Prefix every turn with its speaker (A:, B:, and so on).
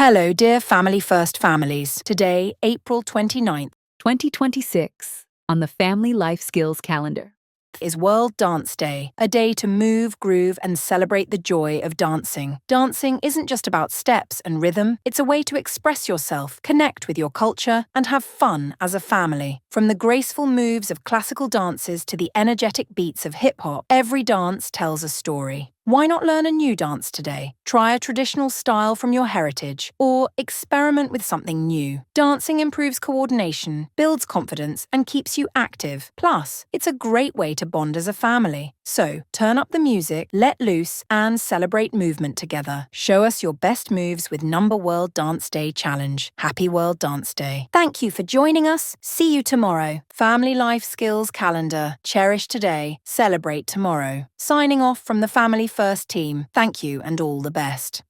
A: Hello, dear Family First families. Today, April 29th,
B: 2026, on the Family Life Skills calendar.
A: is World Dance Day, a day to move, groove, and celebrate the joy of dancing. Dancing isn't just about steps and rhythm, it's a way to express yourself, connect with your culture, and have fun as a family. From the graceful moves of classical dances to the energetic beats of hip-hop, every dance tells a story. Why not learn a new dance today? Try a traditional style from your heritage, or experiment with something new. Dancing improves coordination, builds confidence, and keeps you active. Plus, it's a great way to bond as a family. So, turn up the music, let loose, and celebrate movement together. Show us your best moves with Number World Dance Day Challenge. Happy World Dance Day. Thank you for joining us. See you tomorrow. Family Life Skills Calendar. Cherish today, celebrate tomorrow. Signing off from the Family First team. Thank you and all the best.